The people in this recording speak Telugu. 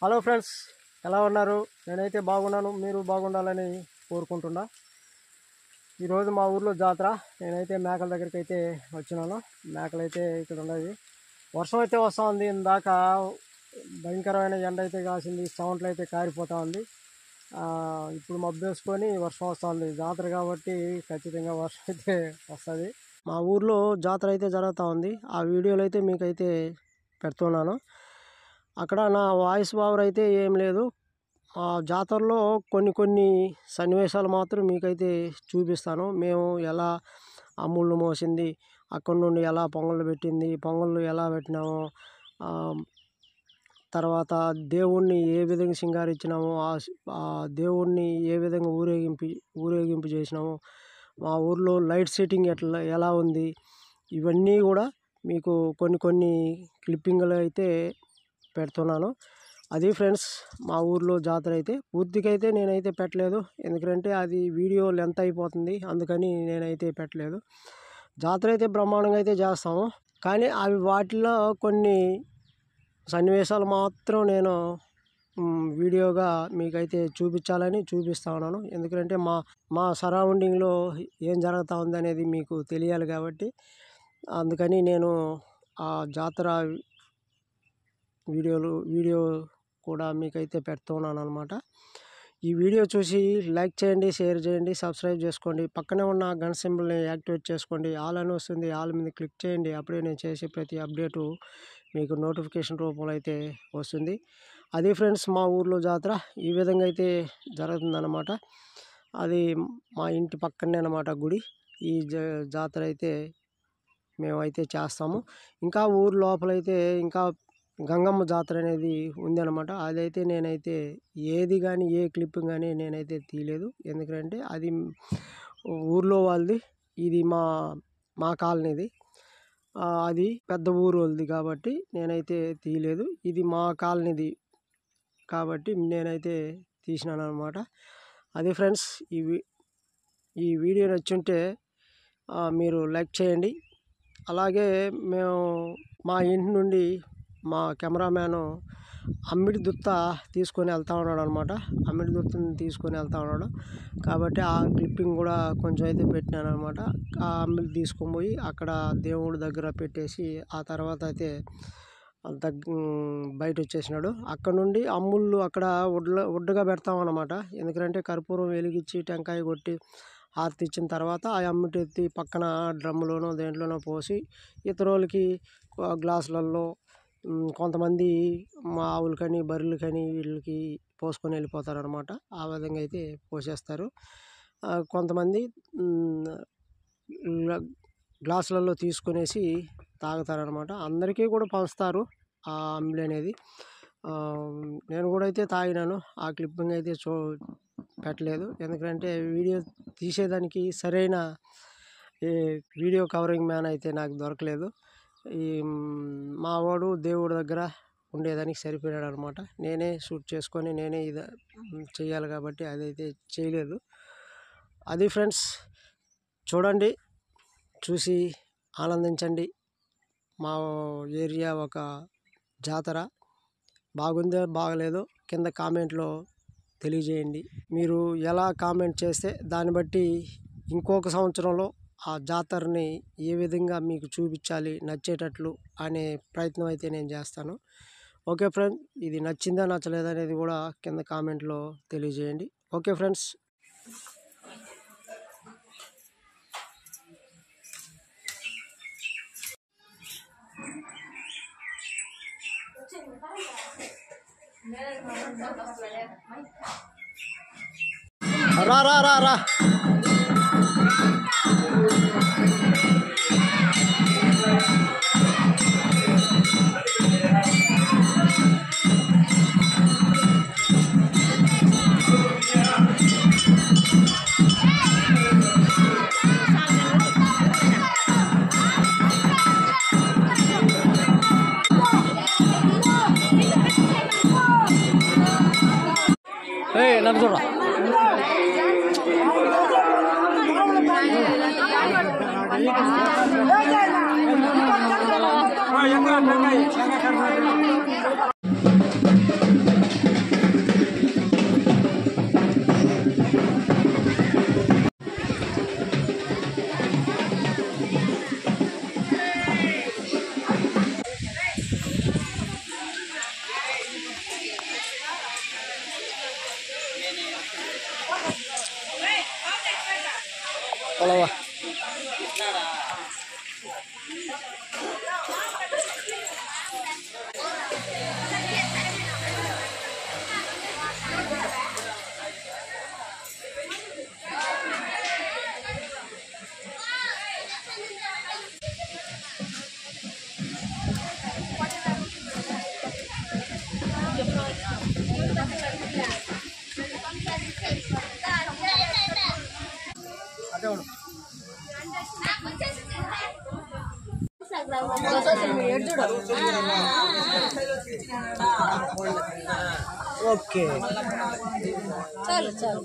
హలో ఫ్రెండ్స్, ఎలా ఉన్నారు? నేనైతే బాగున్నాను. మీరు బాగుండాలని కోరుకుంటున్నా. ఈరోజు మా ఊర్లో జాతర. నేనైతే మేకల దగ్గరికి అయితే వచ్చినాను. మేకలు అయితే ఇక్కడ ఉన్నది. వర్షం అయితే వస్తూ ఉంది. ఇందాక భయంకరమైన ఎండ అయితే కాసింది. సౌండ్లు అయితే కారిపోతూ ఉంది. ఇప్పుడు మబ్బు వేసుకొని వర్షం వస్తుంది. జాతర కాబట్టి ఖచ్చితంగా వర్షం అయితే వస్తుంది. మా ఊర్లో జాతర అయితే జరుగుతూ ఉంది. ఆ వీడియోలు అయితే మీకైతే పెడుతున్నాను. అక్కడ నా వాయిస్ ఓవర్ అయితే ఏం లేదు. ఆ జాతరలో కొన్ని సన్నివేశాలు మాత్రం మీకైతే చూపిస్తాను. మేము ఎలా అమ్ముళ్ళు మోసింది, అక్కడి నుండి ఎలా పొంగళ్ళు పెట్టింది, పొంగళ్ళు ఎలా పెట్టినాము, తర్వాత దేవుణ్ణి ఏ విధంగా సింగారించినాము, ఆ దేవుణ్ణి ఏ విధంగా ఊరేగింపు చేసినాము, మా ఊర్లో లైట్ సెట్టింగ్ ఎలా ఉంది, ఇవన్నీ కూడా మీకు కొన్ని క్లిప్పింగ్లు అయితే పెడుతున్నాను. అది ఫ్రెండ్స్ మా ఊర్లో జాతర అయితే. పూర్తిగా అయితే నేనైతే పెట్టలేదు, ఎందుకంటే అది వీడియో లెంత్ అయిపోతుంది. అందుకని నేనైతే పెట్టలేదు. జాతర అయితే బ్రహ్మాండంగా అయితే చేస్తాము. కానీ వాటిలో కొన్ని సన్నివేశాలు మాత్రం నేను వీడియోగా మీకైతే చూపించాలని చూపిస్తా ఉన్నాను. ఎందుకంటే మా సరౌండింగ్లో ఏం జరుగుతూ ఉంది అనేది మీకు తెలియాలి కాబట్టి, అందుకని నేను ఆ జాతర వీడియో కూడా మీకైతే పెడుతున్నాను అనమాట. ఈ వీడియో చూసి లైక్ చేయండి, షేర్ చేయండి, సబ్స్క్రైబ్ చేసుకోండి. పక్కనే ఉన్న గంట సింబల్ని యాక్టివేట్ చేసుకోండి. ఆల్ అని వస్తుంది, ఆల్ మీద క్లిక్ చేయండి. అప్పుడే నేను చేసే ప్రతి అప్డేటు మీకు నోటిఫికేషన్ రూపంలో అయితే వస్తుంది. అది ఫ్రెండ్స్ మా ఊర్లో జాతర ఈ విధంగా అయితే జరుగుతుందన్నమాట. అది మా ఇంటి పక్కనే అన్నమాట గుడి. ఈ జాతర అయితే మేమైతే చేస్తాము. ఇంకా ఊరు లోపలైతే ఇంకా గంగమ్మ జాతర అనేది ఉంది అనమాట. అదైతే నేనైతే ఏది కానీ ఏ క్లిప్పింగ్ కానీ నేనైతే తీయలేదు. ఎందుకంటే అది ఊర్లో వాళ్ళది, ఇది మా కాలనీది. అది పెద్ద ఊరు వాళ్ళది కాబట్టి నేనైతే తీయలేదు. ఇది మా కాలనీది కాబట్టి నేనైతే తీసినాను అనమాట. అది ఫ్రెండ్స్ ఈ వీడియో నచ్చుంటే మీరు లైక్ చేయండి. అలాగే మేము మా ఇంటి నుండి మా కెమెరామ్యాను అమ్మిడి దుత్త తీసుకొని వెళ్తూ ఉన్నాడు అనమాట. అమ్మిడి దుత్తని తీసుకొని వెళ్తూ ఉన్నాడు కాబట్టి ఆ క్లిప్పింగ్ కూడా కొంచెం అయితే పెట్టినాను అనమాట. ఆ అమ్మిడి తీసుకొని పోయి అక్కడ దేవుడి దగ్గర పెట్టేసి ఆ తర్వాత అయితే బయట వచ్చేసినాడు. అక్కడ నుండి అమ్ముళ్ళు అక్కడ ఉడ్డగా పెడతాం అనమాట. ఎందుకంటే కర్పూరం వెలిగించి టెంకాయ కొట్టి హారతి ఇచ్చిన తర్వాత ఆ అమ్మిటి ఎత్తి పక్కన డ్రమ్ములోనో దేంట్లోనో పోసి ఇతరులకి గ్లాసులలో, కొంతమంది మా ఆవులకని బర్రెలకని వీళ్ళకి పోసుకొని వెళ్ళిపోతారు అనమాట. ఆ విధంగా అయితే పోసేస్తారు. కొంతమంది గ్లాసులలో తీసుకునేసి తాగుతారనమాట. అందరికీ కూడా పంచుతారు ఆ అమ్మిడి అనేది. నేను కూడా అయితే తాగినాను. ఆ క్లిప్పింగ్ అయితే పెట్టలేదు, ఎందుకంటే వీడియో తీసేదానికి సరైన వీడియో కవరింగ్ మ్యాన్ అయితే నాకు దొరకలేదు. మా వాడు దేవుడి దగ్గర ఉండేదానికి సరిపోయాడు అనమాట. నేనే షూట్ చేసుకొని నేనే ఇది చేయాలి కాబట్టి అదైతే చేయలేదు. అది ఫ్రెండ్స్, చూడండి, చూసి ఆనందించండి. మా ఏరియా ఒక జాతర బాగుందో బాగలేదో కింద కామెంట్లో తెలియజేయండి. మీరు ఎలా కామెంట్ చేస్తే దాన్ని బట్టి ఇంకొక సంవత్సరంలో ఆ జాతరని ఏ విధంగా మీకు చూపించాలి నచ్చేటట్లు అనే ప్రయత్నం అయితే నేను చేస్తాను. ఓకే ఫ్రెండ్, ఇది నచ్చిందా నచ్చలేదా అనేది కూడా కింద కామెంట్లో తెలియజేయండి. Okay friends. రా రా రా రా నన్ను చూడరా. కొలవ ఓకే चलो चलो